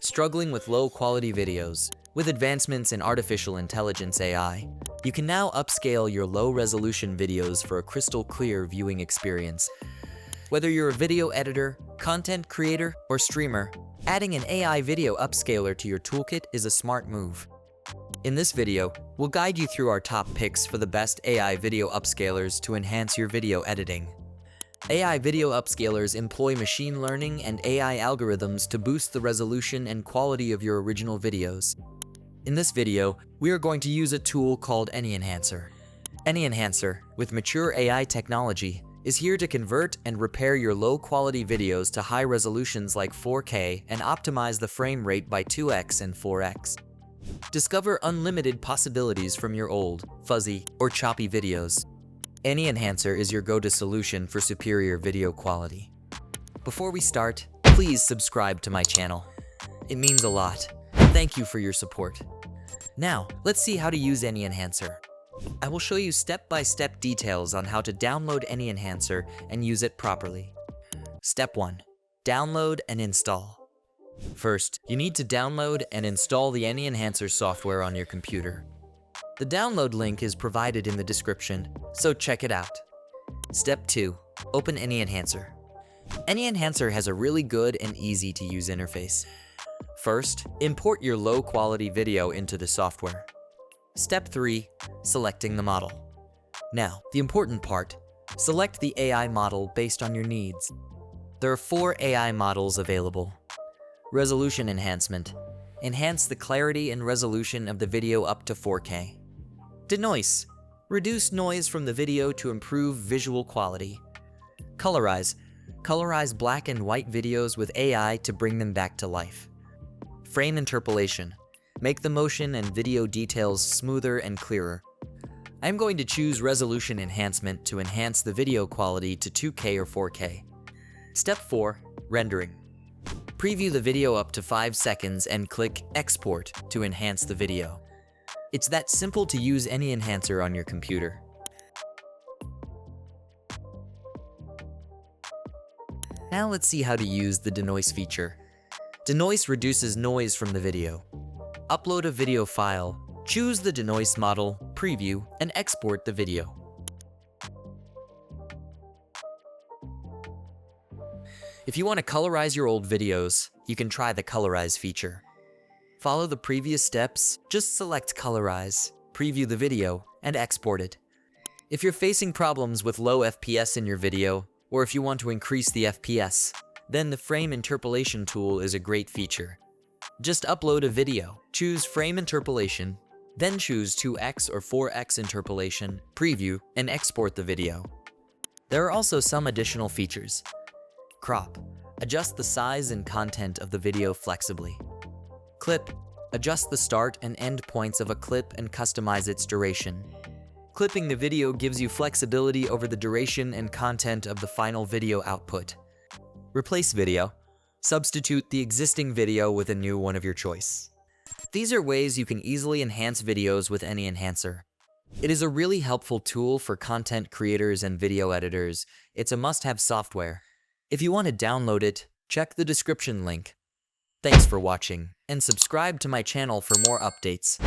Struggling with low-quality videos? With advancements in artificial intelligence AI, you can now upscale your low-resolution videos for a crystal-clear viewing experience. Whether you're a video editor, content creator, or streamer, adding an AI video upscaler to your toolkit is a smart move. In this video, we'll guide you through our top picks for the best AI video upscalers to enhance your video editing. AI video upscalers employ machine learning and AI algorithms to boost the resolution and quality of your original videos. In this video, we are going to use a tool called AnyEnhancer. AnyEnhancer, with mature AI technology, is here to convert and repair your low-quality videos to high resolutions like 4K and optimize the frame rate by 2x and 4x. Discover unlimited possibilities from your old, fuzzy, or choppy videos. AnyEnhancer is your go-to solution for superior video quality. Before we start, please subscribe to my channel. It means a lot. Thank you for your support. Now, let's see how to use AnyEnhancer. I will show you step-by-step details on how to download AnyEnhancer and use it properly. Step 1. Download and install. First, you need to download and install the AnyEnhancer software on your computer. The download link is provided in the description, so check it out. Step 2. Open AnyEnhancer. AnyEnhancer has a really good and easy-to-use interface. First, import your low-quality video into the software. Step 3. Selecting the model. Now, the important part. Select the AI model based on your needs. There are 4 AI models available. Resolution enhancement. Enhance the clarity and resolution of the video up to 4K. Denoise. Reduce noise from the video to improve visual quality. Colorize. Colorize black and white videos with AI to bring them back to life. Frame interpolation. Make the motion and video details smoother and clearer. I'm going to choose resolution enhancement to enhance the video quality to 2K or 4K. Step 4. Rendering. Preview the video up to 5 seconds and click Export to enhance the video. It's that simple to use AnyEnhancer on your computer. Now let's see how to use the denoise feature. Denoise reduces noise from the video. Upload a video file, choose the denoise model, preview, and export the video. If you want to colorize your old videos, you can try the Colorize feature. Follow the previous steps, just select Colorize, preview the video, and export it. If you're facing problems with low FPS in your video, or if you want to increase the FPS, then the Frame Interpolation tool is a great feature. Just upload a video, choose Frame Interpolation, then choose 2x or 4x interpolation, preview, and export the video. There are also some additional features. Crop. Adjust the size and content of the video flexibly. Clip. Adjust the start and end points of a clip and customize its duration. Clipping the video gives you flexibility over the duration and content of the final video output. Replace video. Substitute the existing video with a new one of your choice. These are ways you can easily enhance videos with AnyEnhancer. It is a really helpful tool for content creators and video editors. It's a must-have software. If you want to download it, check the description link. Thanks for watching, and subscribe to my channel for more updates.